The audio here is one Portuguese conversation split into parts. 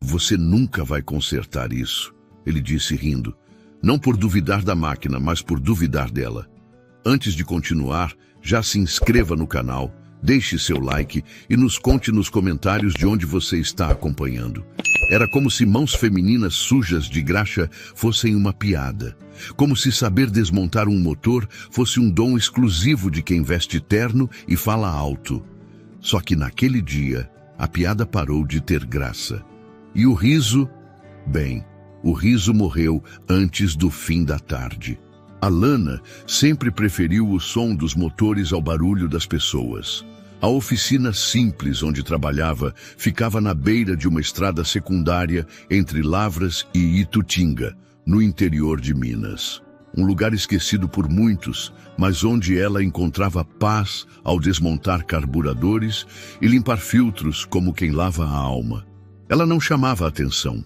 Você nunca vai consertar isso, ele disse rindo. Não por duvidar da máquina, mas por duvidar dela. Antes de continuar, já se inscreva no canal, deixe seu like e nos conte nos comentários de onde você está acompanhando. Era como se mãos femininas sujas de graxa fossem uma piada. Como se saber desmontar um motor fosse um dom exclusivo de quem veste terno e fala alto. Só que naquele dia, a piada parou de ter graça. E o riso? Bem, o riso morreu antes do fim da tarde. Alana sempre preferiu o som dos motores ao barulho das pessoas. A oficina simples onde trabalhava ficava na beira de uma estrada secundária entre Lavras e Itutinga, no interior de Minas. Um lugar esquecido por muitos, mas onde ela encontrava paz ao desmontar carburadores e limpar filtros como quem lava a alma. Ela não chamava atenção.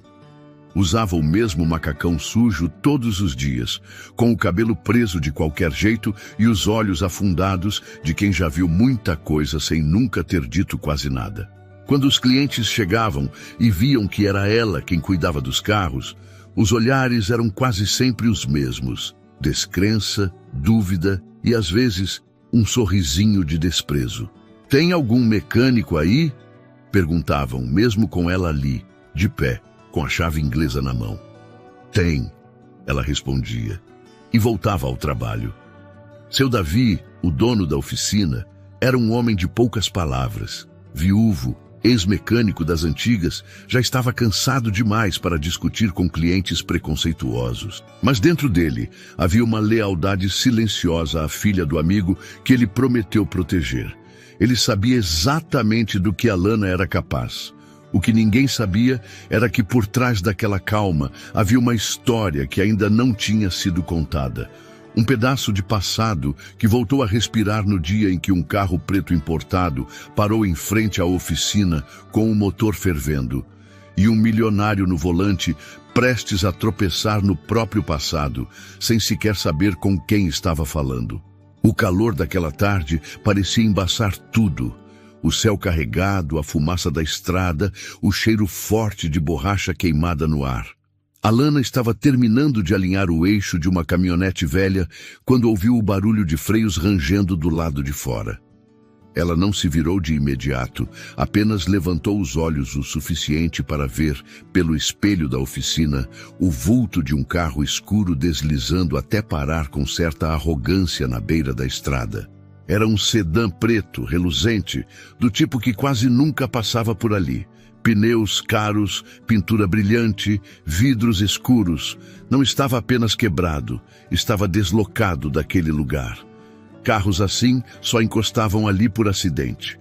Usava o mesmo macacão sujo todos os dias, com o cabelo preso de qualquer jeito e os olhos afundados de quem já viu muita coisa sem nunca ter dito quase nada. Quando os clientes chegavam e viam que era ela quem cuidava dos carros, os olhares eram quase sempre os mesmos: descrença, dúvida e, às vezes, um sorrisinho de desprezo. "Tem algum mecânico aí?" perguntavam, mesmo com ela ali, de pé, com a chave inglesa na mão. "Tem", ela respondia, e voltava ao trabalho. Seu Davi, o dono da oficina, era um homem de poucas palavras. Viúvo, ex-mecânico das antigas, já estava cansado demais para discutir com clientes preconceituosos. Mas dentro dele havia uma lealdade silenciosa à filha do amigo que ele prometeu proteger. Ele sabia exatamente do que Alana era capaz. O que ninguém sabia era que por trás daquela calma havia uma história que ainda não tinha sido contada. Um pedaço de passado que voltou a respirar no dia em que um carro preto importado parou em frente à oficina com o motor fervendo. E um milionário no volante, prestes a tropeçar no próprio passado, sem sequer saber com quem estava falando. O calor daquela tarde parecia embaçar tudo. O céu carregado, a fumaça da estrada, o cheiro forte de borracha queimada no ar. Alana estava terminando de alinhar o eixo de uma caminhonete velha quando ouviu o barulho de freios rangendo do lado de fora. Ela não se virou de imediato, apenas levantou os olhos o suficiente para ver, pelo espelho da oficina, o vulto de um carro escuro deslizando até parar com certa arrogância na beira da estrada. Era um sedã preto, reluzente, do tipo que quase nunca passava por ali. Pneus caros, pintura brilhante, vidros escuros. Não estava apenas quebrado, estava deslocado daquele lugar. Carros assim só encostavam ali por acidente.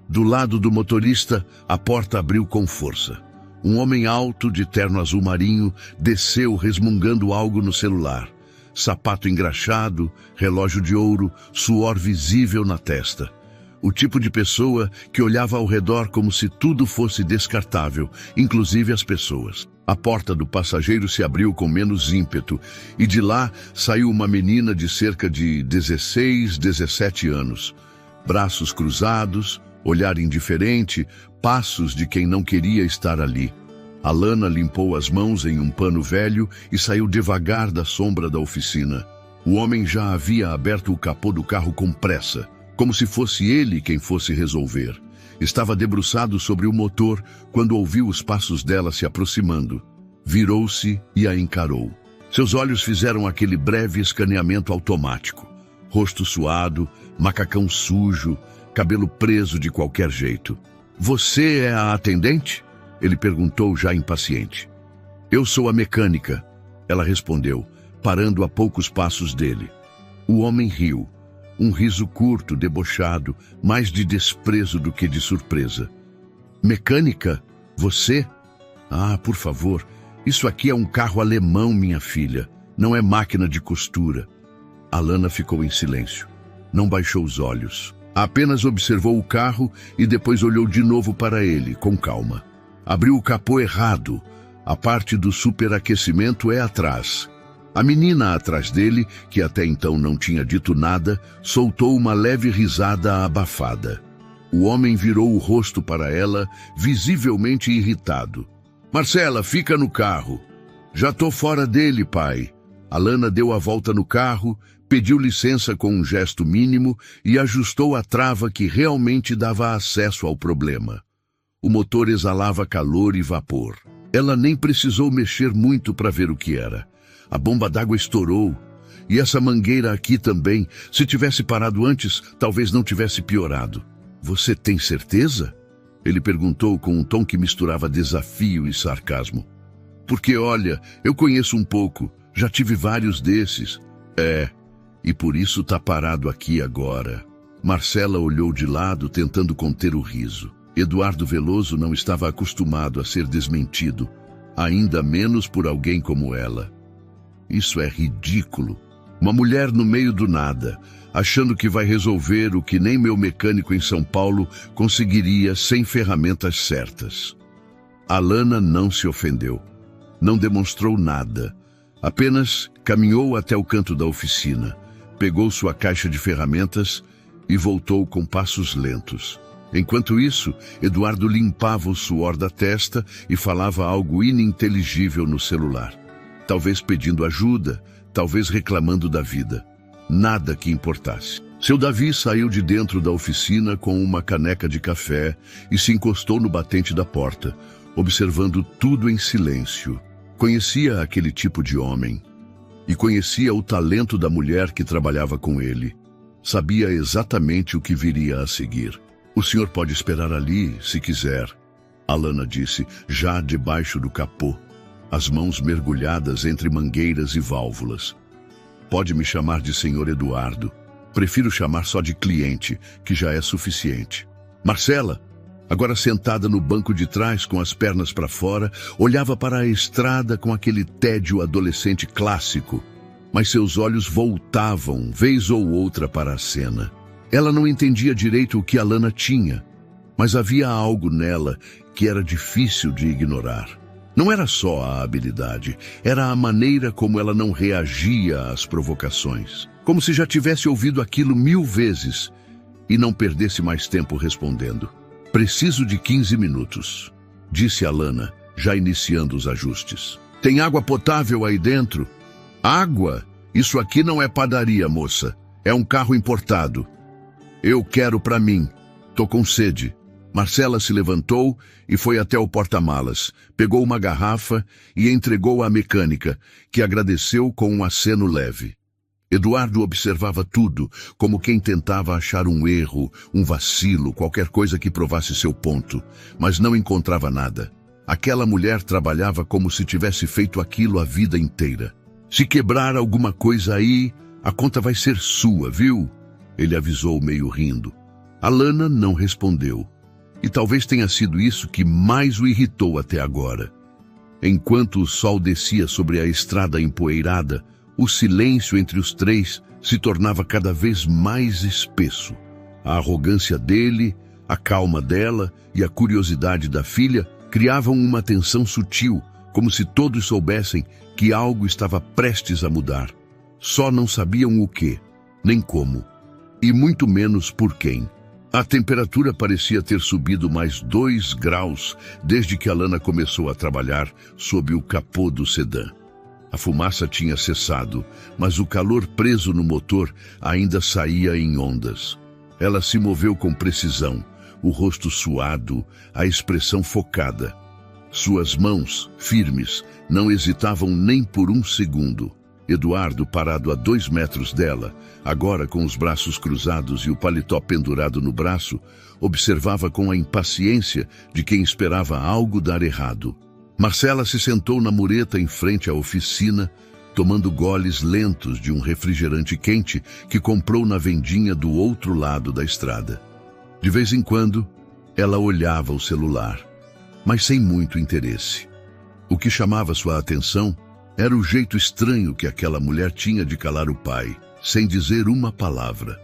Do lado do motorista, a porta abriu com força. Um homem alto, de terno azul marinho, desceu resmungando algo no celular. Sapato engraxado, relógio de ouro, suor visível na testa. O tipo de pessoa que olhava ao redor como se tudo fosse descartável, inclusive as pessoas. A porta do passageiro se abriu com menos ímpeto e de lá saiu uma menina de cerca de 16, 17 anos. Braços cruzados, olhar indiferente, passos de quem não queria estar ali. Alana limpou as mãos em um pano velho e saiu devagar da sombra da oficina. O homem já havia aberto o capô do carro com pressa, como se fosse ele quem fosse resolver. Estava debruçado sobre o motor quando ouviu os passos dela se aproximando. Virou-se e a encarou. Seus olhos fizeram aquele breve escaneamento automático. Rosto suado, macacão sujo, cabelo preso de qualquer jeito. "Você é a atendente?" ele perguntou já impaciente. "Eu sou a mecânica", ela respondeu, parando a poucos passos dele. O homem riu. Um riso curto, debochado, mais de desprezo do que de surpresa. "Mecânica? Você? Ah, por favor, isso aqui é um carro alemão, minha filha. Não é máquina de costura." Alana ficou em silêncio. Não baixou os olhos. Apenas observou o carro e depois olhou de novo para ele, com calma. Abriu o capô errado. A parte do superaquecimento é atrás. A menina atrás dele, que até então não tinha dito nada, soltou uma leve risada abafada. O homem virou o rosto para ela, visivelmente irritado. Marcela, fica no carro. Já tô fora dele, pai. Alana deu a volta no carro, pediu licença com um gesto mínimo e ajustou a trava que realmente dava acesso ao problema. O motor exalava calor e vapor. Ela nem precisou mexer muito para ver o que era. A bomba d'água estourou. E essa mangueira aqui também, se tivesse parado antes, talvez não tivesse piorado. Você tem certeza? Ele perguntou com um tom que misturava desafio e sarcasmo. Porque, olha, eu conheço um pouco, já tive vários desses. E por isso tá parado aqui agora. Marcela olhou de lado, tentando conter o riso. Eduardo Veloso não estava acostumado a ser desmentido, ainda menos por alguém como ela. Isso é ridículo. Uma mulher no meio do nada, achando que vai resolver o que nem meu mecânico em São Paulo conseguiria sem ferramentas certas. Alana não se ofendeu. Não demonstrou nada. Apenas caminhou até o canto da oficina, pegou sua caixa de ferramentas e voltou com passos lentos. Enquanto isso, Eduardo limpava o suor da testa e falava algo ininteligível no celular. Talvez pedindo ajuda, talvez reclamando da vida. Nada que importasse. Seu Davi saiu de dentro da oficina com uma caneca de café e se encostou no batente da porta, observando tudo em silêncio. Conhecia aquele tipo de homem e conhecia o talento da mulher que trabalhava com ele. Sabia exatamente o que viria a seguir. O senhor pode esperar ali, se quiser, Alana disse, já debaixo do capô, as mãos mergulhadas entre mangueiras e válvulas. Pode me chamar de senhor Eduardo. Prefiro chamar só de cliente, que já é suficiente. Marcela, agora sentada no banco de trás com as pernas para fora, olhava para a estrada com aquele tédio adolescente clássico, mas seus olhos voltavam, vez ou outra, para a cena. Ela não entendia direito o que Alana tinha, mas havia algo nela que era difícil de ignorar. Não era só a habilidade, era a maneira como ela não reagia às provocações. Como se já tivesse ouvido aquilo 1000 vezes e não perdesse mais tempo respondendo. Preciso de 15 minutos, disse Alana, já iniciando os ajustes. Tem água potável aí dentro? Água? Isso aqui não é padaria, moça. É um carro importado. Eu quero para mim. Tô com sede. Marcela se levantou e foi até o porta-malas, pegou uma garrafa e entregou à mecânica, que agradeceu com um aceno leve. Eduardo observava tudo, como quem tentava achar um erro, um vacilo, qualquer coisa que provasse seu ponto, mas não encontrava nada. Aquela mulher trabalhava como se tivesse feito aquilo a vida inteira. Se quebrar alguma coisa aí, a conta vai ser sua, viu? Ele avisou meio rindo. Alana não respondeu. E talvez tenha sido isso que mais o irritou até agora. Enquanto o sol descia sobre a estrada empoeirada, o silêncio entre os três se tornava cada vez mais espesso. A arrogância dele, a calma dela e a curiosidade da filha criavam uma tensão sutil, como se todos soubessem que algo estava prestes a mudar. Só não sabiam o que, nem como, e muito menos por quem. A temperatura parecia ter subido mais 2 graus desde que Alana começou a trabalhar sob o capô do sedã. A fumaça tinha cessado, mas o calor preso no motor ainda saía em ondas. Ela se moveu com precisão, o rosto suado, a expressão focada. Suas mãos, firmes, não hesitavam nem por um segundo. Eduardo, parado a 2 metros dela, agora com os braços cruzados e o paletó pendurado no braço, observava com a impaciência de quem esperava algo dar errado. Marcela se sentou na mureta em frente à oficina, tomando goles lentos de um refrigerante quente que comprou na vendinha do outro lado da estrada. De vez em quando, ela olhava o celular, mas sem muito interesse. O que chamava sua atenção era o jeito estranho que aquela mulher tinha de calar o pai, sem dizer uma palavra.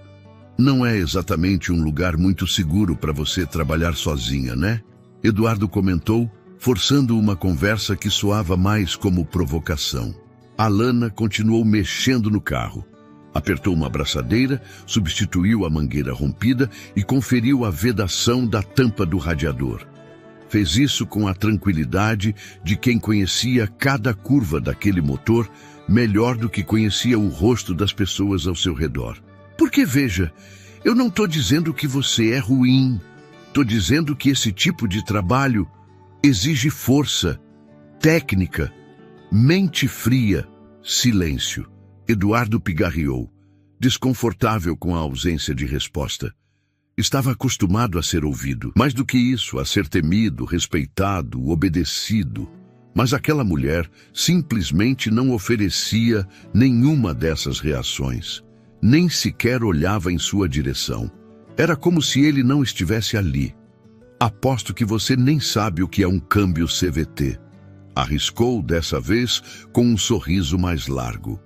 Não é exatamente um lugar muito seguro para você trabalhar sozinha, né? Eduardo comentou, forçando uma conversa que soava mais como provocação. Alana continuou mexendo no carro. Apertou uma abraçadeira, substituiu a mangueira rompida e conferiu a vedação da tampa do radiador. Fez isso com a tranquilidade de quem conhecia cada curva daquele motor melhor do que conhecia o rosto das pessoas ao seu redor. Porque veja, eu não estou dizendo que você é ruim. Estou dizendo que esse tipo de trabalho exige força, técnica, mente fria, silêncio. Eduardo pigarreou, desconfortável com a ausência de resposta. Estava acostumado a ser ouvido. Mais do que isso, a ser temido, respeitado, obedecido. Mas aquela mulher simplesmente não oferecia nenhuma dessas reações. Nem sequer olhava em sua direção. Era como se ele não estivesse ali. Aposto que você nem sabe o que é um câmbio CVT. Arriscou dessa vez com um sorriso mais largo.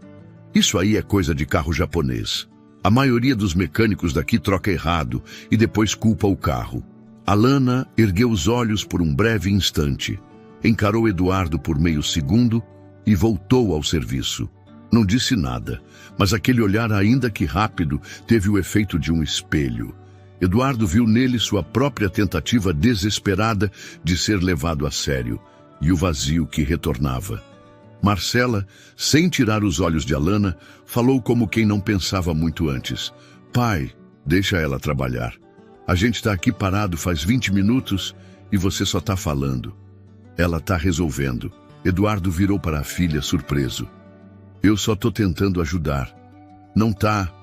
Isso aí é coisa de carro japonês. A maioria dos mecânicos daqui troca errado e depois culpa o carro. Alana ergueu os olhos por um breve instante, encarou Eduardo por meio segundo e voltou ao serviço. Não disse nada, mas aquele olhar, ainda que rápido, teve o efeito de um espelho. Eduardo viu nele sua própria tentativa desesperada de ser levado a sério e o vazio que retornava. Marcela, sem tirar os olhos de Alana, falou como quem não pensava muito antes. Pai, deixa ela trabalhar. A gente está aqui parado faz 20 minutos e você só está falando. Ela está resolvendo. Eduardo virou para a filha, surpreso. Eu só estou tentando ajudar. Não tá,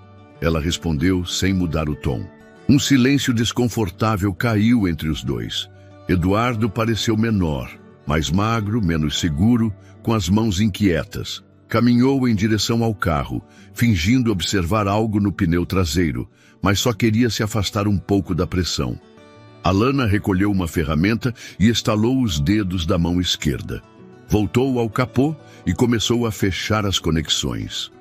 ela respondeu sem mudar o tom. Um silêncio desconfortável caiu entre os dois. Eduardo pareceu menor, mais magro, menos seguro, com as mãos inquietas. Caminhou em direção ao carro, fingindo observar algo no pneu traseiro, mas só queria se afastar um pouco da pressão. Alana recolheu uma ferramenta e estalou os dedos da mão esquerda. Voltou ao capô e começou a fechar as conexões.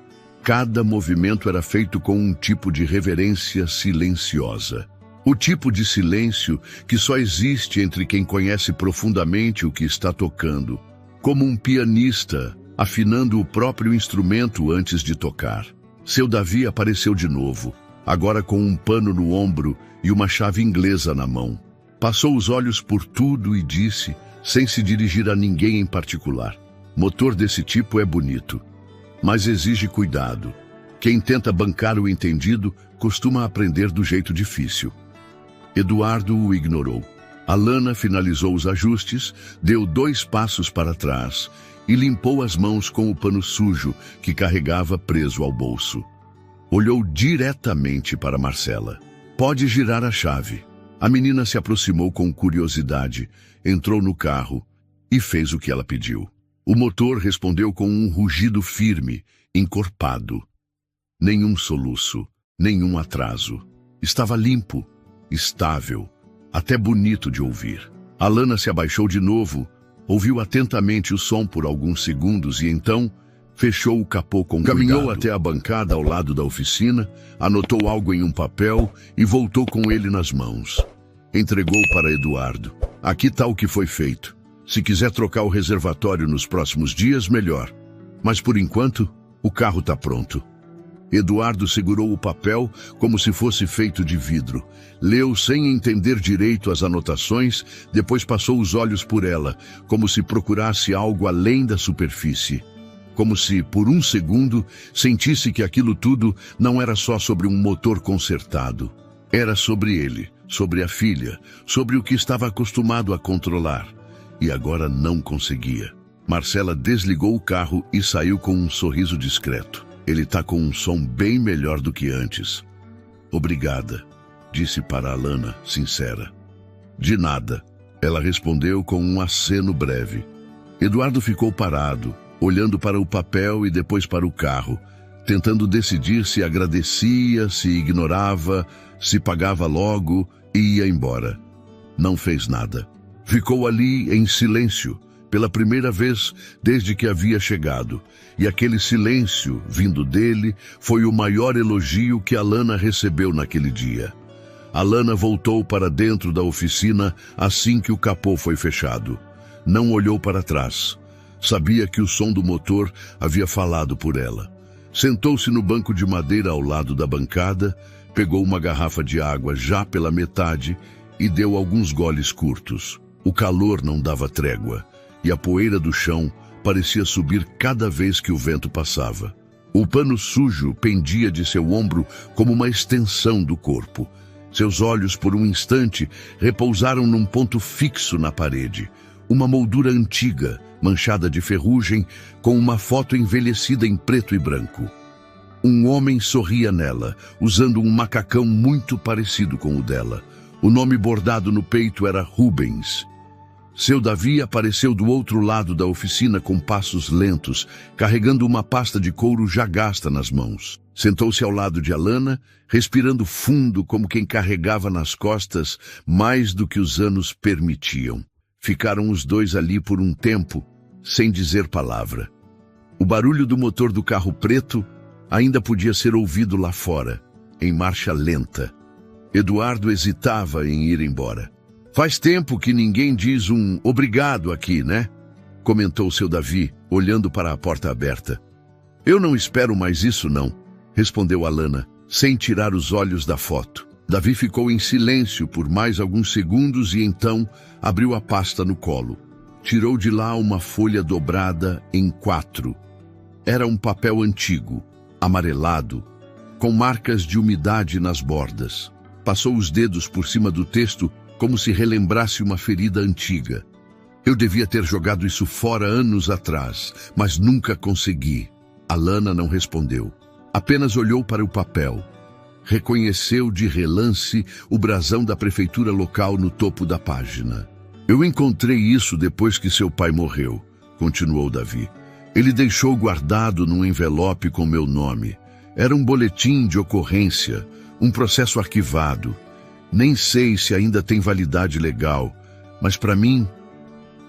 Cada movimento era feito com um tipo de reverência silenciosa. O tipo de silêncio que só existe entre quem conhece profundamente o que está tocando, como um pianista afinando o próprio instrumento antes de tocar. Seu Davi apareceu de novo, agora com um pano no ombro e uma chave inglesa na mão. Passou os olhos por tudo e disse, sem se dirigir a ninguém em particular: motor desse tipo é bonito, mas exige cuidado. Quem tenta bancar o entendido costuma aprender do jeito difícil. Eduardo o ignorou. Alana finalizou os ajustes, deu 2 passos para trás e limpou as mãos com o pano sujo que carregava preso ao bolso. Olhou diretamente para Marcela. Pode girar a chave. A menina se aproximou com curiosidade, entrou no carro e fez o que ela pediu. O motor respondeu com um rugido firme, encorpado. Nenhum soluço, nenhum atraso. Estava limpo, estável, até bonito de ouvir. Alana se abaixou de novo, ouviu atentamente o som por alguns segundos e então fechou o capô com cuidado. Caminhou até a bancada ao lado da oficina, anotou algo em um papel e voltou com ele nas mãos. Entregou para Eduardo. Aqui está o que foi feito. Se quiser trocar o reservatório nos próximos dias, melhor. Mas por enquanto, o carro está pronto. Eduardo segurou o papel como se fosse feito de vidro. Leu sem entender direito as anotações, depois passou os olhos por ela, como se procurasse algo além da superfície. Como se, por um segundo, sentisse que aquilo tudo não era só sobre um motor consertado. Era sobre ele, sobre a filha, sobre o que estava acostumado a controlar. E agora não conseguia. Marcela desligou o carro e saiu com um sorriso discreto. Ele está com um som bem melhor do que antes. Obrigada, disse para Alana, sincera. De nada, ela respondeu com um aceno breve. Eduardo ficou parado, olhando para o papel e depois para o carro, tentando decidir se agradecia, se ignorava, se pagava logo e ia embora. Não fez nada. Ficou ali em silêncio, pela primeira vez desde que havia chegado, e aquele silêncio, vindo dele, foi o maior elogio que Alana recebeu naquele dia. Alana voltou para dentro da oficina assim que o capô foi fechado. Não olhou para trás. Sabia que o som do motor havia falado por ela. Sentou-se no banco de madeira ao lado da bancada, pegou uma garrafa de água já pela metade e deu alguns goles curtos. O calor não dava trégua, e a poeira do chão parecia subir cada vez que o vento passava. O pano sujo pendia de seu ombro como uma extensão do corpo. Seus olhos, por um instante, repousaram num ponto fixo na parede. Uma moldura antiga, manchada de ferrugem, com uma foto envelhecida em preto e branco. Um homem sorria nela, usando um macacão muito parecido com o dela. O nome bordado no peito era Rubens. Seu Davi apareceu do outro lado da oficina com passos lentos, carregando uma pasta de couro já gasta nas mãos. Sentou-se ao lado de Alana, respirando fundo como quem carregava nas costas mais do que os anos permitiam. Ficaram os dois ali por um tempo, sem dizer palavra. O barulho do motor do carro preto ainda podia ser ouvido lá fora, em marcha lenta. Eduardo hesitava em ir embora. Faz tempo que ninguém diz um obrigado aqui, né? Comentou seu Davi, olhando para a porta aberta. Eu não espero mais isso, não, respondeu Alana, sem tirar os olhos da foto. Davi ficou em silêncio por mais alguns segundos e então abriu a pasta no colo. Tirou de lá uma folha dobrada em 4. Era um papel antigo, amarelado, com marcas de umidade nas bordas. Passou os dedos por cima do texto como se relembrasse uma ferida antiga. Eu devia ter jogado isso fora anos atrás, mas nunca consegui. Alana não respondeu. Apenas olhou para o papel. Reconheceu de relance o brasão da prefeitura local no topo da página. Eu encontrei isso depois que seu pai morreu, continuou Davi. Ele deixou guardado num envelope com meu nome. Era um boletim de ocorrência, um processo arquivado. Nem sei se ainda tem validade legal, mas para mim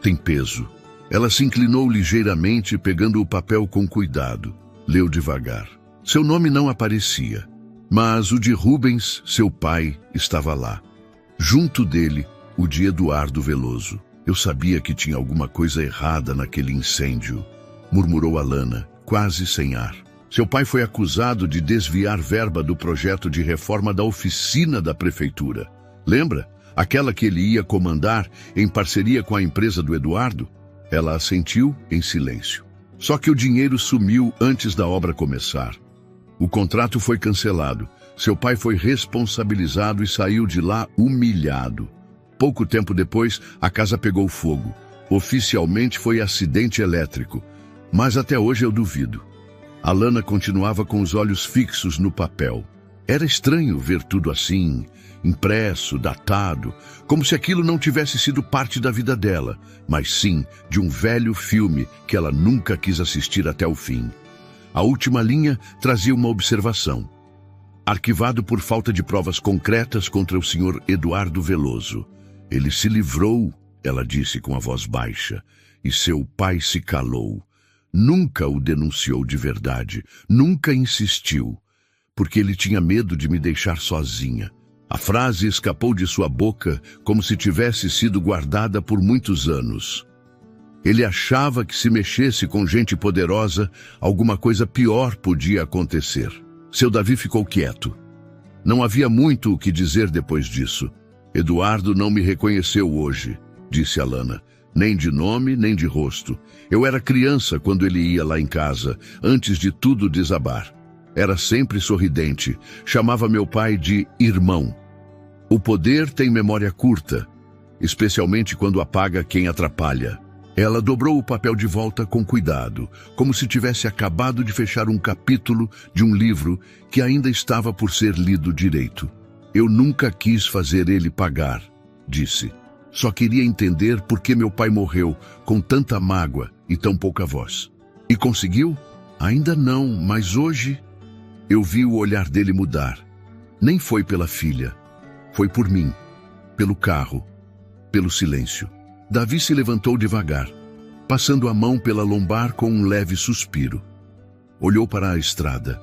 tem peso. Ela se inclinou ligeiramente, pegando o papel com cuidado. Leu devagar. Seu nome não aparecia, mas o de Rubens, seu pai, estava lá. Junto dele, o de Eduardo Veloso. Eu sabia que tinha alguma coisa errada naquele incêndio, murmurou Alana, quase sem ar. Seu pai foi acusado de desviar verba do projeto de reforma da oficina da prefeitura. Lembra? Aquela que ele ia comandar em parceria com a empresa do Eduardo? Ela assentiu em silêncio. Só que o dinheiro sumiu antes da obra começar. O contrato foi cancelado. Seu pai foi responsabilizado e saiu de lá humilhado. Pouco tempo depois, a casa pegou fogo. Oficialmente foi acidente elétrico, mas até hoje eu duvido. Alana continuava com os olhos fixos no papel. Era estranho ver tudo assim, impresso, datado, como se aquilo não tivesse sido parte da vida dela, mas sim de um velho filme que ela nunca quis assistir até o fim. A última linha trazia uma observação. Arquivado por falta de provas concretas contra o Sr. Eduardo Veloso. Ele se livrou, ela disse com a voz baixa, e seu pai se calou. Nunca o denunciou de verdade, nunca insistiu, porque ele tinha medo de me deixar sozinha. A frase escapou de sua boca como se tivesse sido guardada por muitos anos. Ele achava que se mexesse com gente poderosa, alguma coisa pior podia acontecer. Seu Davi ficou quieto. Não havia muito o que dizer depois disso. Eduardo não me reconheceu hoje, disse Alana. Nem de nome, nem de rosto. Eu era criança quando ele ia lá em casa, antes de tudo desabar. Era sempre sorridente. Chamava meu pai de irmão. O poder tem memória curta, especialmente quando apaga quem atrapalha. Ela dobrou o papel de volta com cuidado, como se tivesse acabado de fechar um capítulo de um livro que ainda estava por ser lido direito. Eu nunca quis fazer ele pagar, disse. Só queria entender por que meu pai morreu com tanta mágoa e tão pouca voz. E conseguiu? Ainda não, mas hoje eu vi o olhar dele mudar. Nem foi pela filha, foi por mim, pelo carro, pelo silêncio. Davi se levantou devagar, passando a mão pela lombar com um leve suspiro. Olhou para a estrada.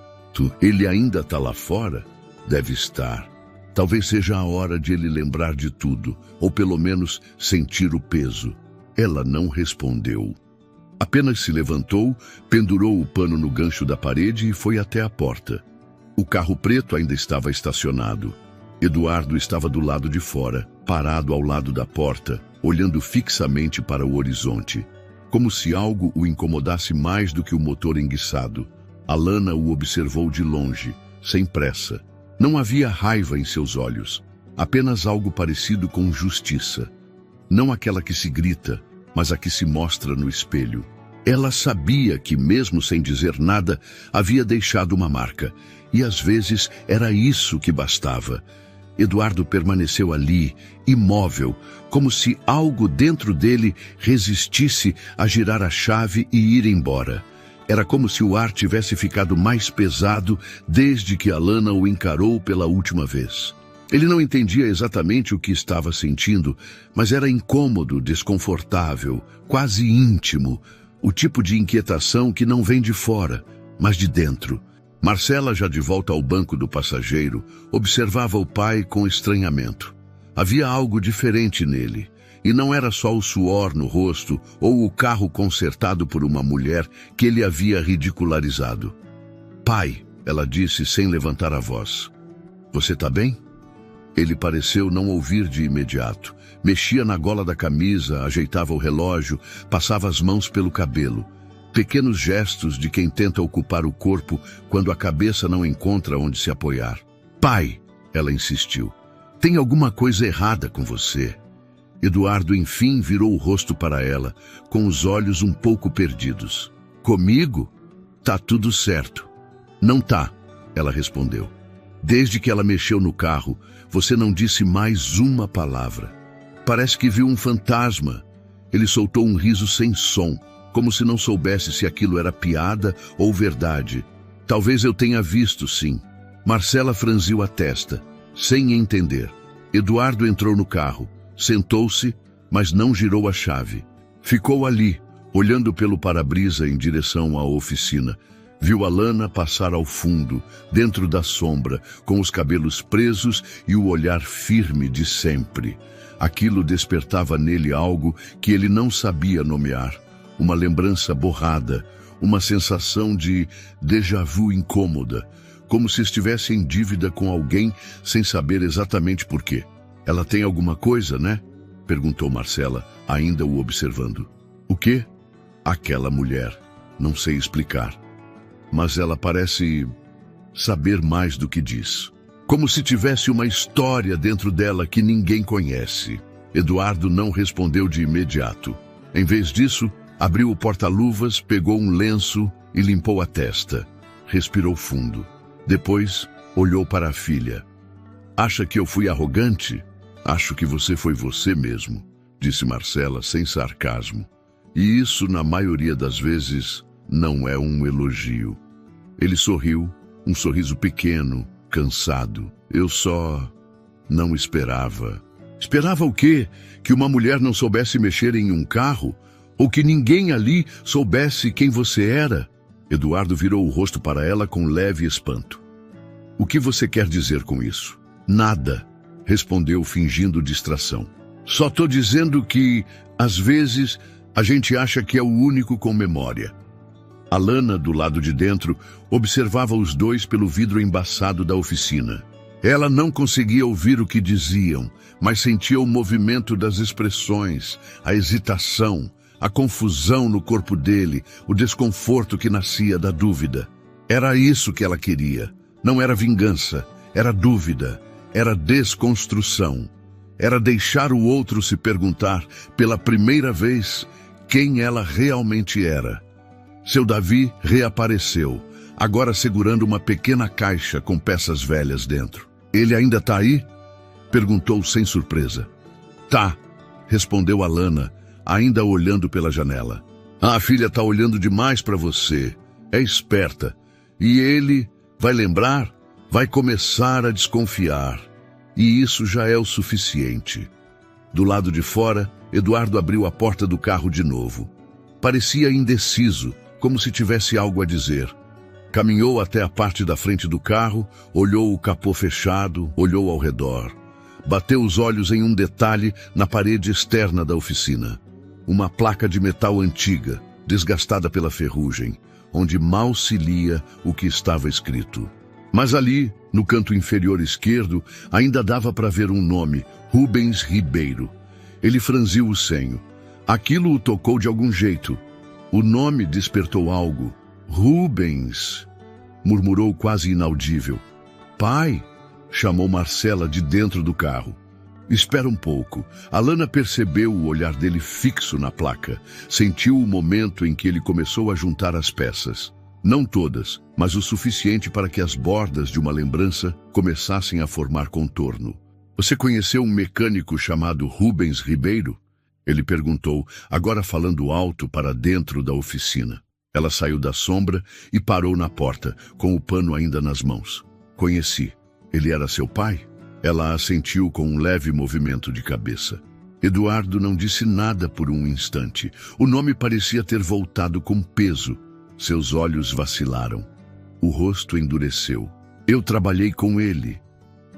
Ele ainda está lá fora? Deve estar. Talvez seja a hora de ele lembrar de tudo, ou pelo menos sentir o peso. Ela não respondeu. Apenas se levantou, pendurou o pano no gancho da parede e foi até a porta. O carro preto ainda estava estacionado. Eduardo estava do lado de fora, parado ao lado da porta, olhando fixamente para o horizonte, como se algo o incomodasse mais do que o motor enguiçado. Alana o observou de longe, sem pressa. Não havia raiva em seus olhos, apenas algo parecido com justiça. Não aquela que se grita, mas a que se mostra no espelho. Ela sabia que, mesmo sem dizer nada, havia deixado uma marca, e às vezes era isso que bastava. Eduardo permaneceu ali, imóvel, como se algo dentro dele resistisse a girar a chave e ir embora. Era como se o ar tivesse ficado mais pesado desde que Alana o encarou pela última vez. Ele não entendia exatamente o que estava sentindo, mas era incômodo, desconfortável, quase íntimo, o tipo de inquietação que não vem de fora, mas de dentro. Marcela, já de volta ao banco do passageiro, observava o pai com estranhamento. Havia algo diferente nele, e não era só o suor no rosto ou o carro consertado por uma mulher que ele havia ridicularizado. "Pai", ela disse sem levantar a voz. "Você tá bem?" Ele pareceu não ouvir de imediato. Mexia na gola da camisa, ajeitava o relógio, passava as mãos pelo cabelo. Pequenos gestos de quem tenta ocupar o corpo quando a cabeça não encontra onde se apoiar. "Pai", ela insistiu, "tem alguma coisa errada com você." Eduardo, enfim, virou o rosto para ela, com os olhos um pouco perdidos. "Comigo? Tá tudo certo." "Não tá", ela respondeu. "Desde que ela mexeu no carro, você não disse mais uma palavra. Parece que viu um fantasma." Ele soltou um riso sem som, como se não soubesse se aquilo era piada ou verdade. "Talvez eu tenha visto, sim." Marcela franziu a testa, sem entender. Eduardo entrou no carro, sentou-se, mas não girou a chave. Ficou ali, olhando pelo para-brisa em direção à oficina. Viu Alana passar ao fundo, dentro da sombra, com os cabelos presos e o olhar firme de sempre. Aquilo despertava nele algo que ele não sabia nomear. Uma lembrança borrada, uma sensação de déjà vu incômoda, como se estivesse em dívida com alguém sem saber exatamente por quê. "Ela tem alguma coisa, né?" perguntou Marcela, ainda o observando. "O quê?" "Aquela mulher. Não sei explicar. Mas ela parece saber mais do que diz. Como se tivesse uma história dentro dela que ninguém conhece." Eduardo não respondeu de imediato. Em vez disso, abriu o porta-luvas, pegou um lenço e limpou a testa. Respirou fundo. Depois, olhou para a filha. "Acha que eu fui arrogante? Acho que você foi você mesmo", disse Marcela sem sarcasmo. "E isso, na maioria das vezes, não é um elogio." Ele sorriu, um sorriso pequeno, cansado. "Eu só não esperava." "Esperava o quê? Que uma mulher não soubesse mexer em um carro? Ou que ninguém ali soubesse quem você era?" Eduardo virou o rosto para ela com leve espanto. "O que você quer dizer com isso?" "Nada", respondeu fingindo distração. "Só tô dizendo que, às vezes, a gente acha que é o único com memória." Alana, do lado de dentro, observava os dois pelo vidro embaçado da oficina. Ela não conseguia ouvir o que diziam, mas sentia o movimento das expressões, a hesitação, a confusão no corpo dele, o desconforto que nascia da dúvida. Era isso que ela queria. Não era vingança, era dúvida, era desconstrução. Era deixar o outro se perguntar, pela primeira vez, quem ela realmente era. Seu Davi reapareceu, agora segurando uma pequena caixa com peças velhas dentro. "Ele ainda tá aí?" perguntou sem surpresa. "Tá", respondeu Alana, ainda olhando pela janela. "A filha tá olhando demais para você. É esperta. E ele vai lembrar, vai começar a desconfiar. E isso já é o suficiente." Do lado de fora, Eduardo abriu a porta do carro de novo. Parecia indeciso, como se tivesse algo a dizer. Caminhou até a parte da frente do carro, olhou o capô fechado, olhou ao redor. Bateu os olhos em um detalhe na parede externa da oficina. Uma placa de metal antiga, desgastada pela ferrugem, onde mal se lia o que estava escrito. Mas ali, no canto inferior esquerdo, ainda dava para ver um nome, Rubens Ribeiro. Ele franziu o senho. Aquilo o tocou de algum jeito. O nome despertou algo. Rubens, murmurou quase inaudível. Pai, chamou Marcela de dentro do carro. Espera um pouco. Alana percebeu o olhar dele fixo na placa. Sentiu o momento em que ele começou a juntar as peças. Não todas, mas o suficiente para que as bordas de uma lembrança começassem a formar contorno. Você conheceu um mecânico chamado Rubens Ribeiro? Ele perguntou, agora falando alto para dentro da oficina. Ela saiu da sombra e parou na porta, com o pano ainda nas mãos. Conheci. Ele era seu pai? Ela assentiu com um leve movimento de cabeça. Eduardo não disse nada por um instante. O nome parecia ter voltado com peso. Seus olhos vacilaram. O rosto endureceu. Eu trabalhei com ele,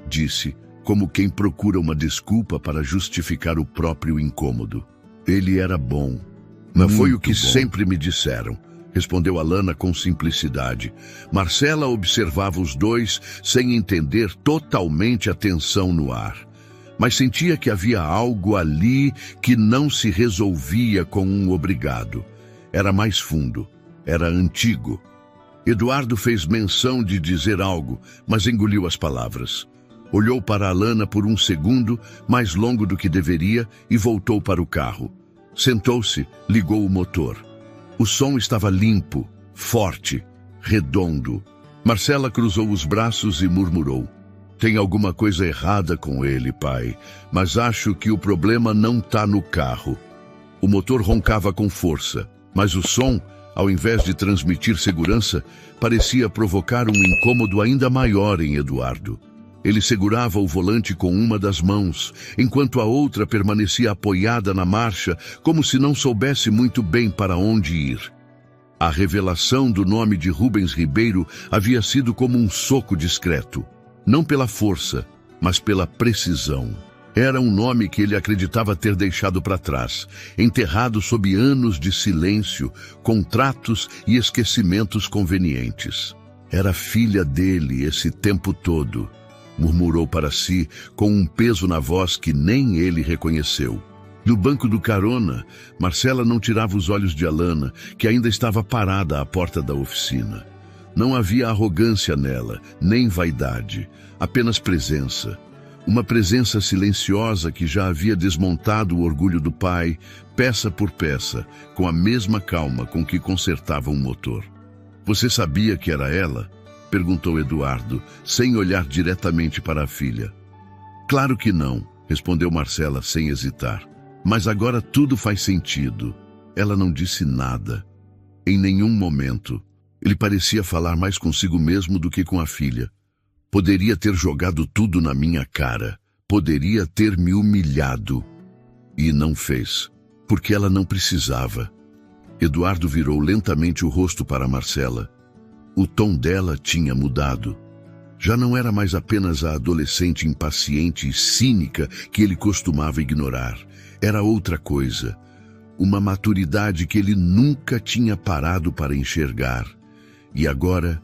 disse, como quem procura uma desculpa para justificar o próprio incômodo. Ele era bom. Mas foi o que sempre me disseram, respondeu Alana com simplicidade. Marcela observava os dois sem entender totalmente a tensão no ar. Mas sentia que havia algo ali que não se resolvia com um obrigado. Era mais fundo, era antigo. Eduardo fez menção de dizer algo, mas engoliu as palavras. Olhou para Alana por um segundo, mais longo do que deveria, e voltou para o carro. Sentou-se, ligou o motor. O som estava limpo, forte, redondo. Marcela cruzou os braços e murmurou. Tem alguma coisa errada com ele, pai, mas acho que o problema não está no carro. O motor roncava com força, mas o som, ao invés de transmitir segurança, parecia provocar um incômodo ainda maior em Eduardo. Ele segurava o volante com uma das mãos, enquanto a outra permanecia apoiada na marcha, como se não soubesse muito bem para onde ir. A revelação do nome de Rubens Ribeiro havia sido como um soco discreto, não pela força, mas pela precisão. Era um nome que ele acreditava ter deixado para trás, enterrado sob anos de silêncio, contratos e esquecimentos convenientes. Era filha dele esse tempo todo, murmurou para si, com um peso na voz que nem ele reconheceu. No banco do carona, Marcela não tirava os olhos de Alana, que ainda estava parada à porta da oficina. Não havia arrogância nela, nem vaidade, apenas presença. Uma presença silenciosa que já havia desmontado o orgulho do pai, peça por peça, com a mesma calma com que consertava um motor. Você sabia que era ela? Perguntou Eduardo, sem olhar diretamente para a filha. Claro que não, respondeu Marcela sem hesitar. Mas agora tudo faz sentido. Ela não disse nada. Em nenhum momento. Ele parecia falar mais consigo mesmo do que com a filha. Poderia ter jogado tudo na minha cara. Poderia ter me humilhado. E não fez, porque ela não precisava. Eduardo virou lentamente o rosto para Marcela. O tom dela tinha mudado. Já não era mais apenas a adolescente impaciente e cínica que ele costumava ignorar. Era outra coisa. Uma maturidade que ele nunca tinha parado para enxergar. E agora,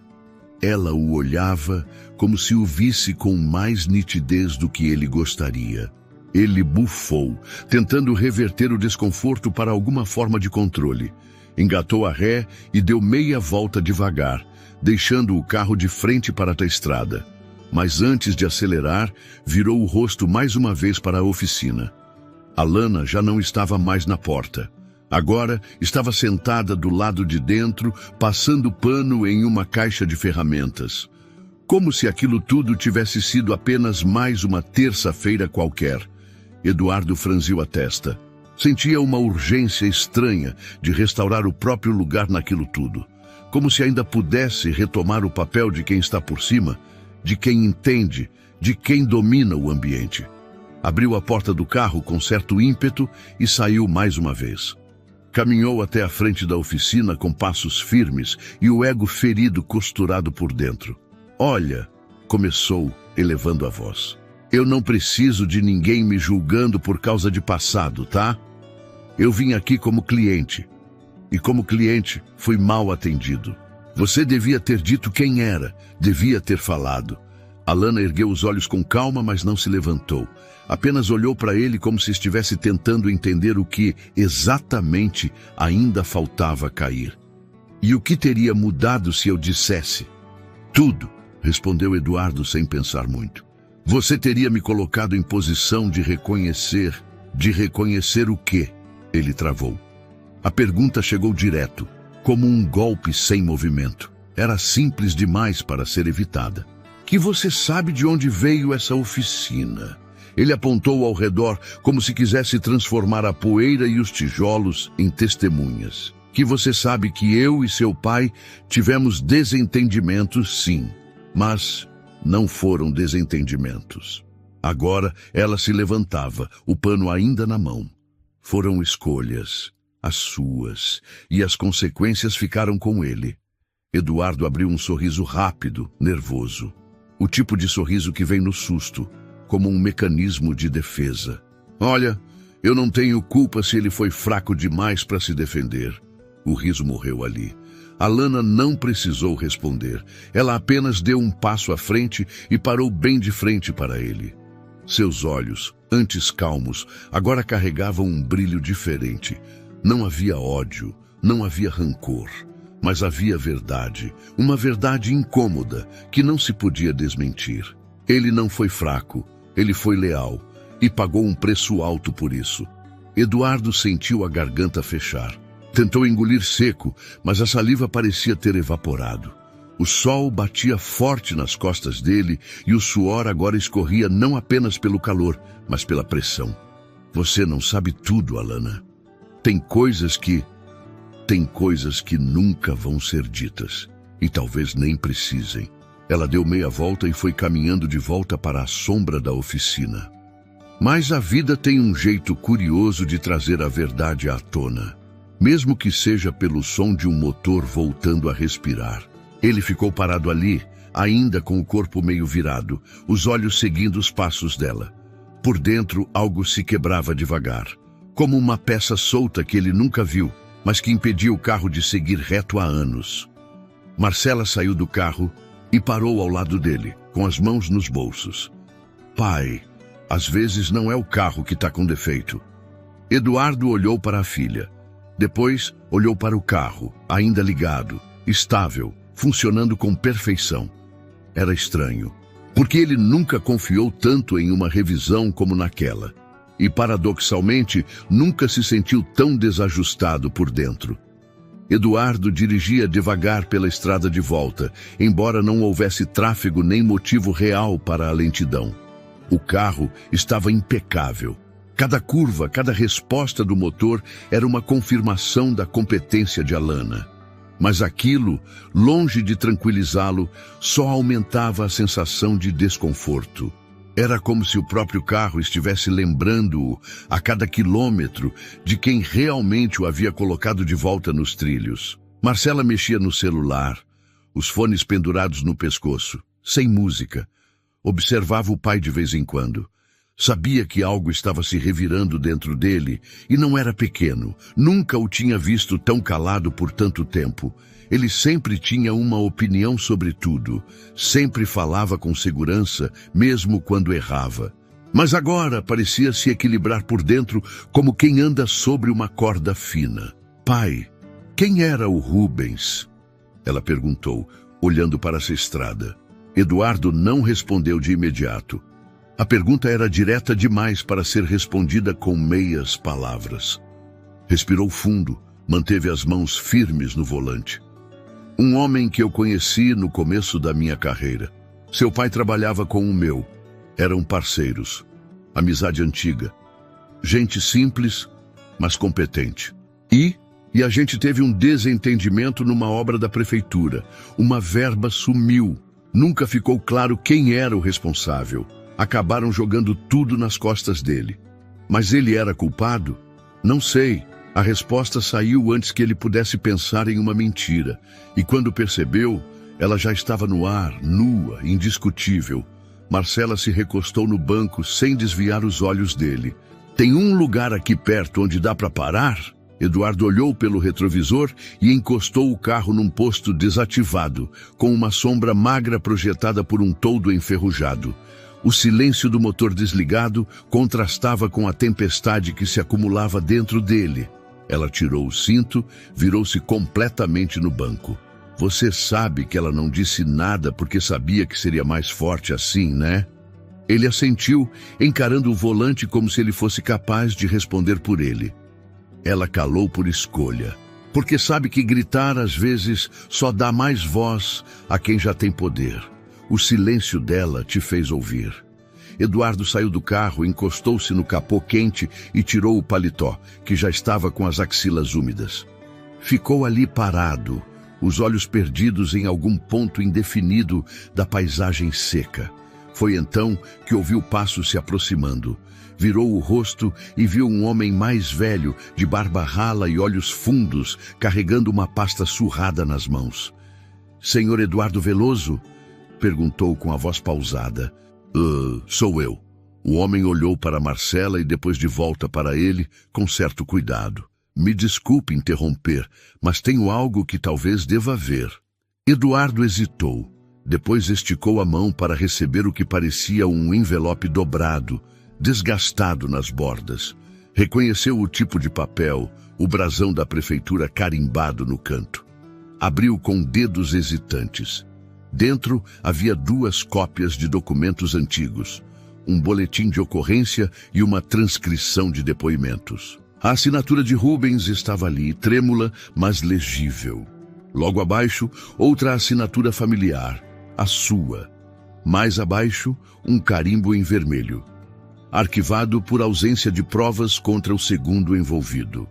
ela o olhava como se o visse com mais nitidez do que ele gostaria. Ele bufou, tentando reverter o desconforto para alguma forma de controle. Engatou a ré e deu meia volta devagar, deixando o carro de frente para a estrada. Mas antes de acelerar, virou o rosto mais uma vez para a oficina. Alana já não estava mais na porta. Agora estava sentada do lado de dentro, passando pano em uma caixa de ferramentas. Como se aquilo tudo tivesse sido apenas mais uma terça-feira qualquer. Eduardo franziu a testa. Sentia uma urgência estranha de restaurar o próprio lugar naquilo tudo. Como se ainda pudesse retomar o papel de quem está por cima, de quem entende, de quem domina o ambiente. Abriu a porta do carro com certo ímpeto e saiu mais uma vez. Caminhou até a frente da oficina com passos firmes e o ego ferido costurado por dentro. Olha, começou, elevando a voz. Eu não preciso de ninguém me julgando por causa de passado, tá? Eu vim aqui como cliente. E como cliente, fui mal atendido. Você devia ter dito quem era, devia ter falado. Alana ergueu os olhos com calma, mas não se levantou. Apenas olhou para ele como se estivesse tentando entender o que, exatamente, ainda faltava cair. E o que teria mudado se eu dissesse? Tudo, respondeu Eduardo sem pensar muito. Você teria me colocado em posição de reconhecer. De reconhecer o quê? Ele travou. A pergunta chegou direto, como um golpe sem movimento. Era simples demais para ser evitada. Que você sabe de onde veio essa oficina? Ele apontou ao redor como se quisesse transformar a poeira e os tijolos em testemunhas. Que você sabe que eu e seu pai tivemos desentendimentos, sim, mas não foram desentendimentos. Agora ela se levantava, o pano ainda na mão. Foram escolhas, as suas, e as consequências ficaram com ele. Eduardo abriu um sorriso rápido, nervoso. O tipo de sorriso que vem no susto, como um mecanismo de defesa. Olha, eu não tenho culpa se ele foi fraco demais para se defender. O riso morreu ali. Alana não precisou responder. Ela apenas deu um passo à frente e parou bem de frente para ele. Seus olhos, antes calmos, agora carregavam um brilho diferente. Não havia ódio, não havia rancor, mas havia verdade, uma verdade incômoda que não se podia desmentir. Ele não foi fraco, ele foi leal e pagou um preço alto por isso. Eduardo sentiu a garganta fechar. Tentou engolir seco, mas a saliva parecia ter evaporado. O sol batia forte nas costas dele e o suor agora escorria não apenas pelo calor, mas pela pressão. Você não sabe tudo, Alana. Tem coisas que nunca vão ser ditas, e talvez nem precisem. Ela deu meia volta e foi caminhando de volta para a sombra da oficina. Mas a vida tem um jeito curioso de trazer a verdade à tona, mesmo que seja pelo som de um motor voltando a respirar. Ele ficou parado ali, ainda com o corpo meio virado, os olhos seguindo os passos dela. Por dentro, algo se quebrava devagar, como uma peça solta que ele nunca viu, mas que impedia o carro de seguir reto há anos. Marcela saiu do carro e parou ao lado dele, com as mãos nos bolsos. Pai, às vezes não é o carro que está com defeito. Eduardo olhou para a filha. Depois, olhou para o carro, ainda ligado, estável, funcionando com perfeição. Era estranho, porque ele nunca confiou tanto em uma revisão como naquela. E, paradoxalmente, nunca se sentiu tão desajustado por dentro. Eduardo dirigia devagar pela estrada de volta, embora não houvesse tráfego nem motivo real para a lentidão. O carro estava impecável. Cada curva, cada resposta do motor era uma confirmação da competência de Alana. Mas aquilo, longe de tranquilizá-lo, só aumentava a sensação de desconforto. Era como se o próprio carro estivesse lembrando-o, a cada quilômetro, de quem realmente o havia colocado de volta nos trilhos. Marcela mexia no celular, os fones pendurados no pescoço, sem música. Observava o pai de vez em quando. Sabia que algo estava se revirando dentro dele, e não era pequeno. Nunca o tinha visto tão calado por tanto tempo. Ele sempre tinha uma opinião sobre tudo. Sempre falava com segurança, mesmo quando errava. Mas agora parecia se equilibrar por dentro como quem anda sobre uma corda fina. Pai, quem era o Rubens? Ela perguntou, olhando para essa estrada. Eduardo não respondeu de imediato. A pergunta era direta demais para ser respondida com meias palavras. Respirou fundo, manteve as mãos firmes no volante. Um homem que eu conheci no começo da minha carreira. Seu pai trabalhava com o meu. Eram parceiros. Amizade antiga. Gente simples, mas competente. E a gente teve um desentendimento numa obra da prefeitura. Uma verba sumiu. Nunca ficou claro quem era o responsável. Acabaram jogando tudo nas costas dele. Mas ele era culpado? Não sei. A resposta saiu antes que ele pudesse pensar em uma mentira. E quando percebeu, ela já estava no ar, nua, indiscutível. Marcela se recostou no banco sem desviar os olhos dele. Tem um lugar aqui perto onde dá para parar? Eduardo olhou pelo retrovisor e encostou o carro num posto desativado, com uma sombra magra projetada por um toldo enferrujado. O silêncio do motor desligado contrastava com a tempestade que se acumulava dentro dele. Ela tirou o cinto, virou-se completamente no banco. Você sabe que ela não disse nada porque sabia que seria mais forte assim, né? Ele assentiu, encarando o volante como se ele fosse capaz de responder por ele. Ela calou por escolha, porque sabe que gritar às vezes só dá mais voz a quem já tem poder. O silêncio dela te fez ouvir. Eduardo saiu do carro, encostou-se no capô quente e tirou o paletó, que já estava com as axilas úmidas. Ficou ali parado, os olhos perdidos em algum ponto indefinido da paisagem seca. Foi então que ouviu passos se aproximando. Virou o rosto e viu um homem mais velho, de barba rala e olhos fundos, carregando uma pasta surrada nas mãos. "Senhor Eduardo Veloso?" perguntou com a voz pausada. Sou eu." O homem olhou para Marcela e depois de volta para ele, com certo cuidado. "Me desculpe interromper, mas tenho algo que talvez deva ver." Eduardo hesitou. Depois esticou a mão para receber o que parecia um envelope dobrado, desgastado nas bordas. Reconheceu o tipo de papel, o brasão da prefeitura carimbado no canto. Abriu com dedos hesitantes. Dentro havia 2 cópias de documentos antigos, um boletim de ocorrência e uma transcrição de depoimentos. A assinatura de Rubens estava ali, trêmula, mas legível. Logo abaixo, outra assinatura familiar, a sua. Mais abaixo, um carimbo em vermelho. Arquivado por ausência de provas contra o segundo envolvido.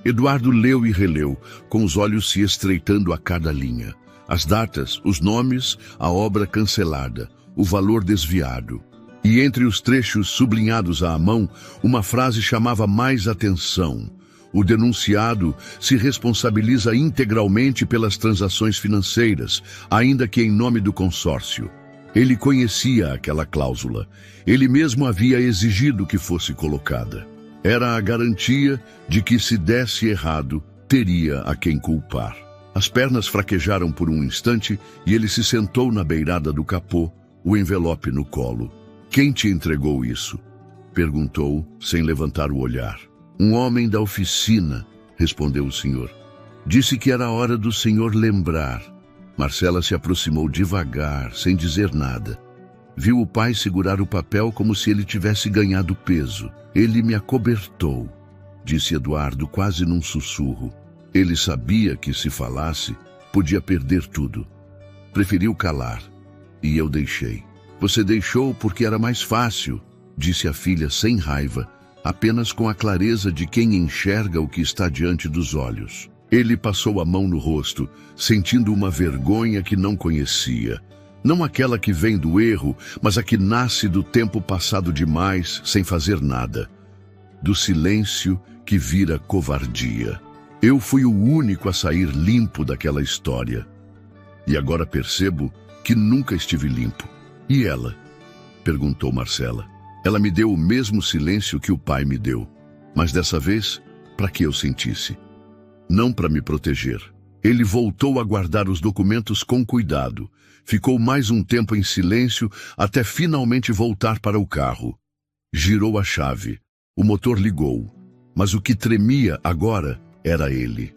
Eduardo leu e releu, com os olhos se estreitando a cada linha. As datas, os nomes, a obra cancelada, o valor desviado. E entre os trechos sublinhados à mão, uma frase chamava mais atenção. O denunciado se responsabiliza integralmente pelas transações financeiras, ainda que em nome do consórcio. Ele conhecia aquela cláusula. Ele mesmo havia exigido que fosse colocada. Era a garantia de que, se desse errado, teria a quem culpar. As pernas fraquejaram por um instante e ele se sentou na beirada do capô, o envelope no colo. "Quem te entregou isso?" perguntou, sem levantar o olhar. "Um homem da oficina", respondeu o senhor. "Disse que era hora do senhor lembrar." Marcela se aproximou devagar, sem dizer nada. Viu o pai segurar o papel como se ele tivesse ganhado peso. "Ele me acobertou", disse Eduardo quase num sussurro. Ele sabia que, se falasse, podia perder tudo. Preferiu calar. "E eu deixei." "Você deixou porque era mais fácil", disse a filha sem raiva, apenas com a clareza de quem enxerga o que está diante dos olhos. Ele passou a mão no rosto, sentindo uma vergonha que não conhecia. Não aquela que vem do erro, mas a que nasce do tempo passado demais, sem fazer nada. Do silêncio que vira covardia. "Eu fui o único a sair limpo daquela história. E agora percebo que nunca estive limpo." "E ela?" perguntou Marcela. "Ela me deu o mesmo silêncio que o pai me deu, mas dessa vez para que eu sentisse. Não para me proteger." Ele voltou a guardar os documentos com cuidado. Ficou mais um tempo em silêncio até finalmente voltar para o carro. Girou a chave. O motor ligou. Mas o que tremia agora era ele.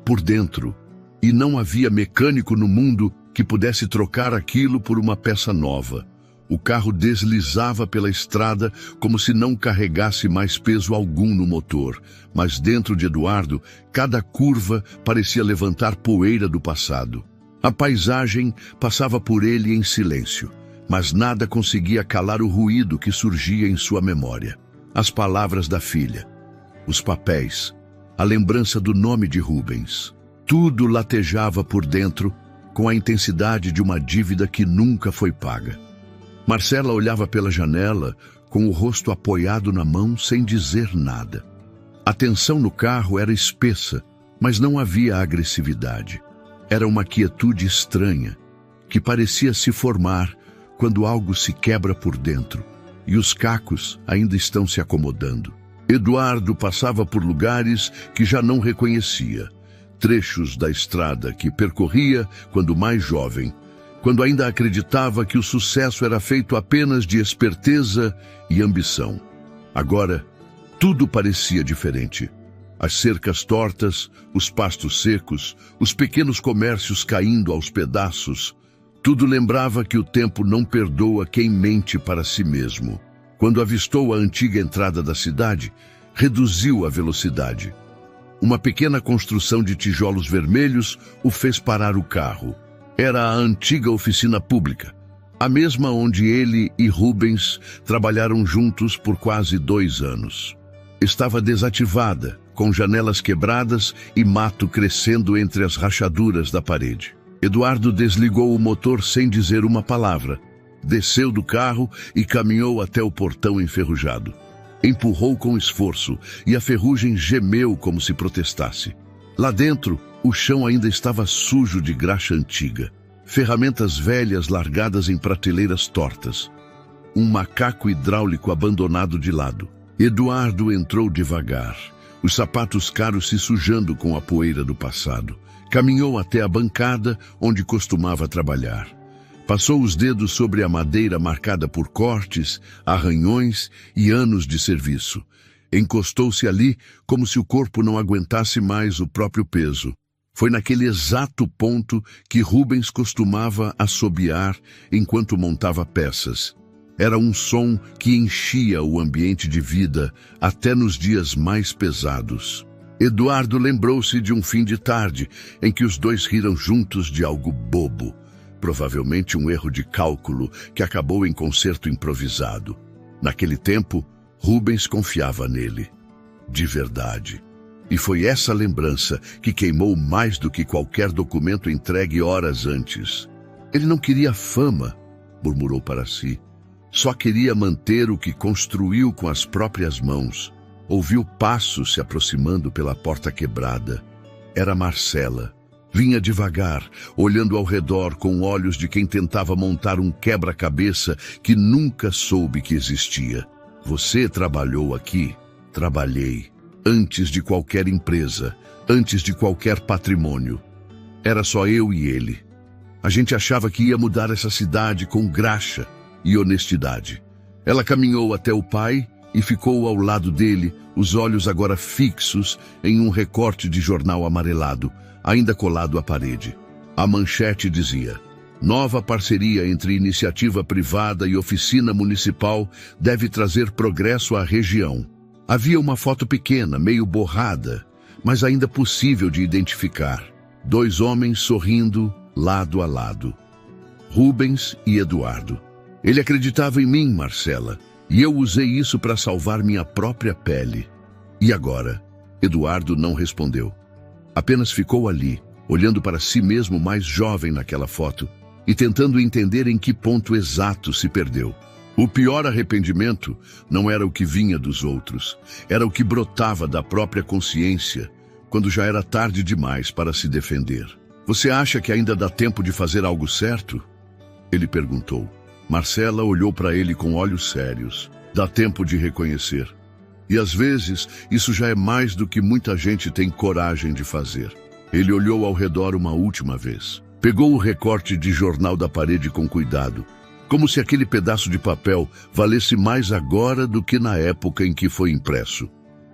Por dentro. E não havia mecânico no mundo que pudesse trocar aquilo por uma peça nova. O carro deslizava pela estrada como se não carregasse mais peso algum no motor, mas dentro de Eduardo, cada curva parecia levantar poeira do passado. A paisagem passava por ele em silêncio, mas nada conseguia calar o ruído que surgia em sua memória. As palavras da filha, os papéis, a lembrança do nome de Rubens. Tudo latejava por dentro com a intensidade de uma dívida que nunca foi paga. Marcela olhava pela janela, com o rosto apoiado na mão, sem dizer nada. A tensão no carro era espessa, mas não havia agressividade. Era uma quietude estranha, que parecia se formar quando algo se quebra por dentro, e os cacos ainda estão se acomodando. Eduardo passava por lugares que já não reconhecia, trechos da estrada que percorria quando mais jovem, quando ainda acreditava que o sucesso era feito apenas de esperteza e ambição. Agora, tudo parecia diferente. As cercas tortas, os pastos secos, os pequenos comércios caindo aos pedaços, tudo lembrava que o tempo não perdoa quem mente para si mesmo. Quando avistou a antiga entrada da cidade, reduziu a velocidade. Uma pequena construção de tijolos vermelhos o fez parar o carro. Era a antiga oficina pública, a mesma onde ele e Rubens trabalharam juntos por quase 2 anos. Estava desativada, com janelas quebradas e mato crescendo entre as rachaduras da parede. Eduardo desligou o motor sem dizer uma palavra. Desceu do carro e caminhou até o portão enferrujado. Empurrou com esforço e a ferrugem gemeu como se protestasse. Lá dentro, o chão ainda estava sujo de graxa antiga. Ferramentas velhas largadas em prateleiras tortas. Um macaco hidráulico abandonado de lado. Eduardo entrou devagar, os sapatos caros se sujando com a poeira do passado. Caminhou até a bancada onde costumava trabalhar. Passou os dedos sobre a madeira marcada por cortes, arranhões e anos de serviço. Encostou-se ali como se o corpo não aguentasse mais o próprio peso. Foi naquele exato ponto que Rubens costumava assobiar enquanto montava peças. Era um som que enchia o ambiente de vida até nos dias mais pesados. Eduardo lembrou-se de um fim de tarde em que os dois riram juntos de algo bobo. Provavelmente um erro de cálculo que acabou em concerto improvisado. Naquele tempo, Rubens confiava nele. De verdade. E foi essa lembrança que queimou mais do que qualquer documento entregue horas antes. Ele não queria fama, murmurou para si. Só queria manter o que construiu com as próprias mãos. Ouviu passos se aproximando pela porta quebrada. Era Marcela. Vinha devagar, olhando ao redor com olhos de quem tentava montar um quebra-cabeça que nunca soube que existia. Você trabalhou aqui? Trabalhei. Antes de qualquer empresa, antes de qualquer patrimônio. Era só eu e ele. A gente achava que ia mudar essa cidade com graxa e honestidade. Ela caminhou até o pai e ficou ao lado dele, os olhos agora fixos em um recorte de jornal amarelado, ainda colado à parede. A manchete dizia: nova parceria entre iniciativa privada e oficina municipal deve trazer progresso à região. Havia uma foto pequena, meio borrada, mas ainda possível de identificar. 2 homens sorrindo, lado a lado. Rubens e Eduardo. Ele acreditava em mim, Marcela, e eu usei isso para salvar minha própria pele. E agora? Eduardo não respondeu. Apenas ficou ali, olhando para si mesmo mais jovem naquela foto e tentando entender em que ponto exato se perdeu. O pior arrependimento não era o que vinha dos outros, era o que brotava da própria consciência, quando já era tarde demais para se defender. Você acha que ainda dá tempo de fazer algo certo? Ele perguntou. Marcela olhou para ele com olhos sérios. Dá tempo de reconhecer. E às vezes, isso já é mais do que muita gente tem coragem de fazer. Ele olhou ao redor uma última vez. Pegou o recorte de jornal da parede com cuidado, como se aquele pedaço de papel valesse mais agora do que na época em que foi impresso.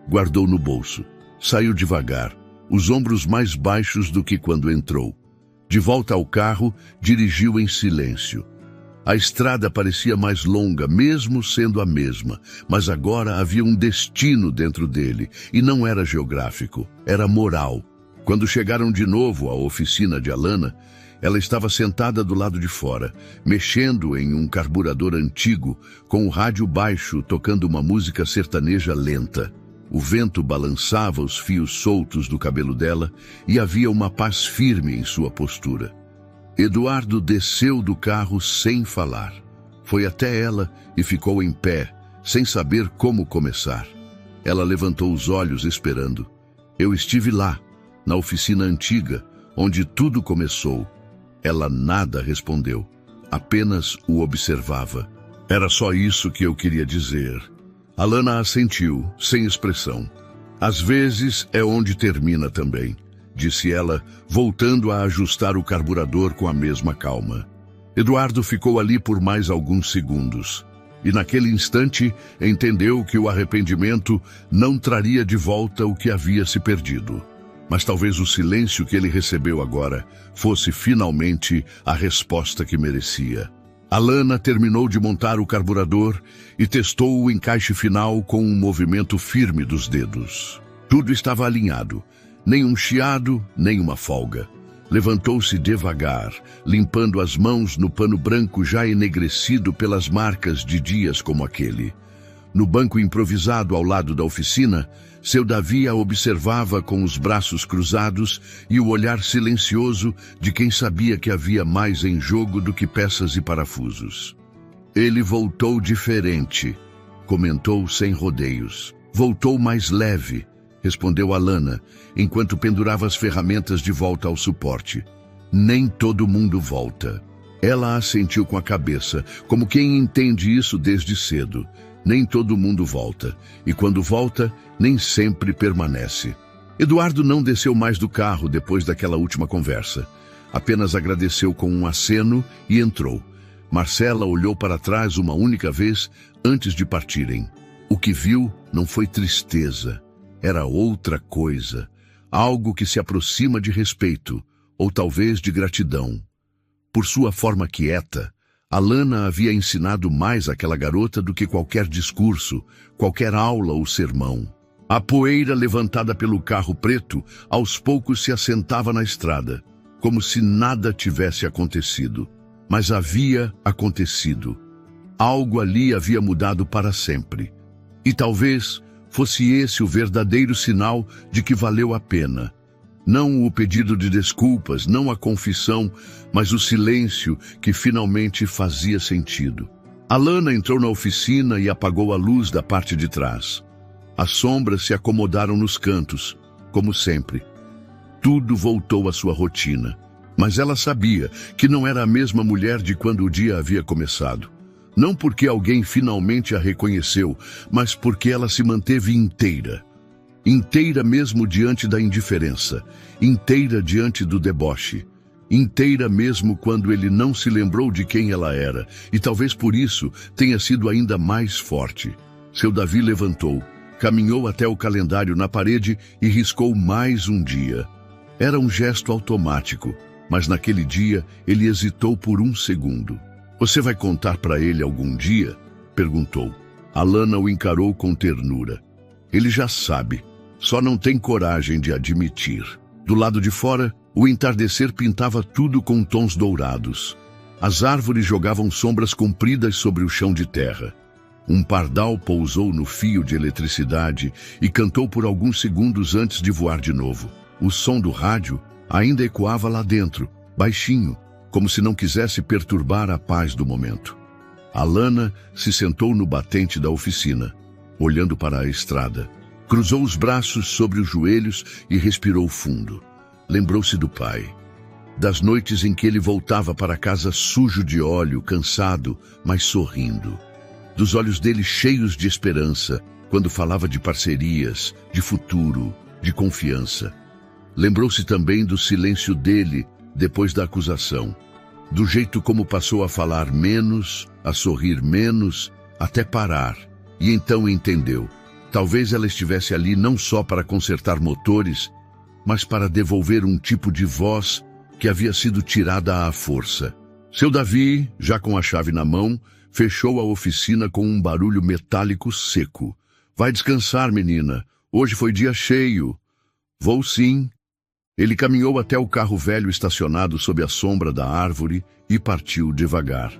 Guardou no bolso. Saiu devagar, os ombros mais baixos do que quando entrou. De volta ao carro, dirigiu em silêncio. A estrada parecia mais longa, mesmo sendo a mesma, mas agora havia um destino dentro dele, e não era geográfico, era moral. Quando chegaram de novo à oficina de Alana, ela estava sentada do lado de fora, mexendo em um carburador antigo, com o rádio baixo tocando uma música sertaneja lenta. O vento balançava os fios soltos do cabelo dela e havia uma paz firme em sua postura. Eduardo desceu do carro sem falar. Foi até ela e ficou em pé, sem saber como começar. Ela levantou os olhos esperando. Eu estive lá, na oficina antiga, onde tudo começou. Ela nada respondeu, apenas o observava. Era só isso que eu queria dizer. Alana assentiu, sem expressão. Às vezes é onde termina também, disse ela, voltando a ajustar o carburador com a mesma calma. Eduardo ficou ali por mais alguns segundos. E naquele instante entendeu que o arrependimento não traria de volta o que havia se perdido. Mas talvez o silêncio que ele recebeu agora fosse finalmente a resposta que merecia. Alana terminou de montar o carburador e testou o encaixe final com um movimento firme dos dedos. Tudo estava alinhado, nem um chiado, nem uma folga. Levantou-se devagar, limpando as mãos no pano branco já enegrecido pelas marcas de dias como aquele. No banco improvisado ao lado da oficina, seu Davi a observava com os braços cruzados e o olhar silencioso de quem sabia que havia mais em jogo do que peças e parafusos. Ele voltou diferente, comentou sem rodeios. Voltou mais leve, respondeu Alana, enquanto pendurava as ferramentas de volta ao suporte. Nem todo mundo volta. Ela assentiu com a cabeça, como quem entende isso desde cedo. Nem todo mundo volta, e quando volta, nem sempre permanece. Eduardo não desceu mais do carro depois daquela última conversa. Apenas agradeceu com um aceno e entrou. Marcela olhou para trás uma única vez antes de partirem. O que viu não foi tristeza. Era outra coisa, algo que se aproxima de respeito, ou talvez de gratidão. Por sua forma quieta, Alana havia ensinado mais àquela garota do que qualquer discurso, qualquer aula ou sermão. A poeira levantada pelo carro preto, aos poucos se assentava na estrada, como se nada tivesse acontecido. Mas havia acontecido. Algo ali havia mudado para sempre. E talvez fosse esse o verdadeiro sinal de que valeu a pena. Não o pedido de desculpas, não a confissão, mas o silêncio que finalmente fazia sentido. Alana entrou na oficina e apagou a luz da parte de trás. As sombras se acomodaram nos cantos, como sempre. Tudo voltou à sua rotina, mas ela sabia que não era a mesma mulher de quando o dia havia começado. Não porque alguém finalmente a reconheceu, mas porque ela se manteve inteira. Inteira mesmo diante da indiferença, inteira diante do deboche, inteira mesmo quando ele não se lembrou de quem ela era, e talvez por isso tenha sido ainda mais forte. Seu Davi levantou, caminhou até o calendário na parede e riscou mais um dia. Era um gesto automático, mas naquele dia ele hesitou por um segundo. "Você vai contar para ele algum dia?" perguntou. Alana o encarou com ternura. Ele já sabe, só não tem coragem de admitir. Do lado de fora, o entardecer pintava tudo com tons dourados. As árvores jogavam sombras compridas sobre o chão de terra. Um pardal pousou no fio de eletricidade e cantou por alguns segundos antes de voar de novo. O som do rádio ainda ecoava lá dentro, baixinho, como se não quisesse perturbar a paz do momento. Alana se sentou no batente da oficina, olhando para a estrada. Cruzou os braços sobre os joelhos e respirou fundo. Lembrou-se do pai, das noites em que ele voltava para casa sujo de óleo, cansado, mas sorrindo. Dos olhos dele cheios de esperança, quando falava de parcerias, de futuro, de confiança. Lembrou-se também do silêncio dele depois da acusação, do jeito como passou a falar menos, a sorrir menos, até parar. E então entendeu. Talvez ela estivesse ali não só para consertar motores, mas para devolver um tipo de voz que havia sido tirada à força. Seu Davi, já com a chave na mão, fechou a oficina com um barulho metálico seco. "Vai descansar, menina. Hoje foi dia cheio." "Vou sim." Ele caminhou até o carro velho estacionado sob a sombra da árvore e partiu devagar.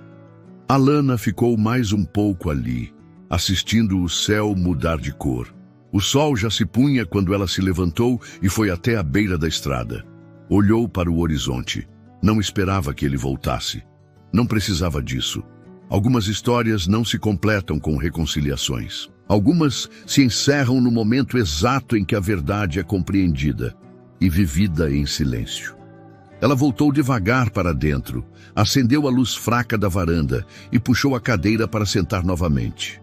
Alana ficou mais um pouco ali, assistindo o céu mudar de cor. O sol já se punha quando ela se levantou e foi até a beira da estrada. Olhou para o horizonte. Não esperava que ele voltasse. Não precisava disso. Algumas histórias não se completam com reconciliações. Algumas se encerram no momento exato em que a verdade é compreendida e vivida em silêncio. Ela voltou devagar para dentro, acendeu a luz fraca da varanda e puxou a cadeira para sentar novamente.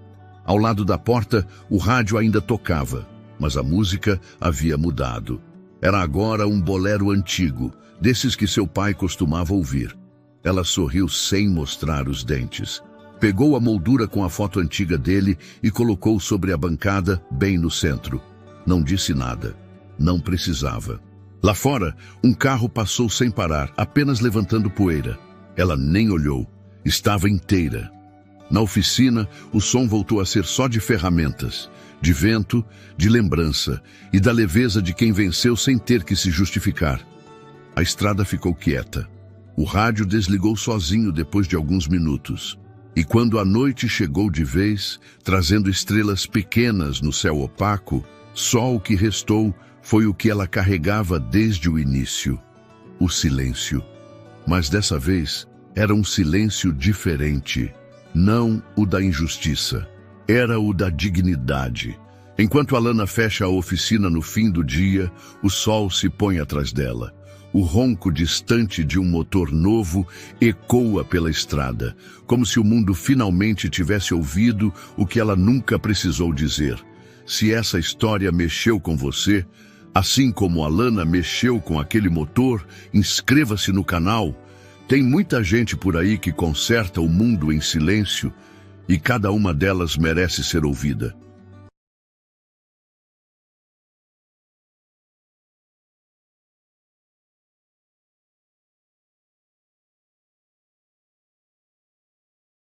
Ao lado da porta, o rádio ainda tocava, mas a música havia mudado. Era agora um bolero antigo, desses que seu pai costumava ouvir. Ela sorriu sem mostrar os dentes. Pegou a moldura com a foto antiga dele e colocou sobre a bancada, bem no centro. Não disse nada. Não precisava. Lá fora, um carro passou sem parar, apenas levantando poeira. Ela nem olhou. Estava inteira. Na oficina, o som voltou a ser só de ferramentas, de vento, de lembrança e da leveza de quem venceu sem ter que se justificar. A estrada ficou quieta. O rádio desligou sozinho depois de alguns minutos. E quando a noite chegou de vez, trazendo estrelas pequenas no céu opaco, só o que restou foi o que ela carregava desde o início: o silêncio. Mas dessa vez, era um silêncio diferente. Não o da injustiça, era o da dignidade. Enquanto Alana fecha a oficina no fim do dia, o sol se põe atrás dela. O ronco distante de um motor novo ecoa pela estrada, como se o mundo finalmente tivesse ouvido o que ela nunca precisou dizer. Se essa história mexeu com você, assim como Alana mexeu com aquele motor, inscreva-se no canal. Tem muita gente por aí que conserta o mundo em silêncio e cada uma delas merece ser ouvida.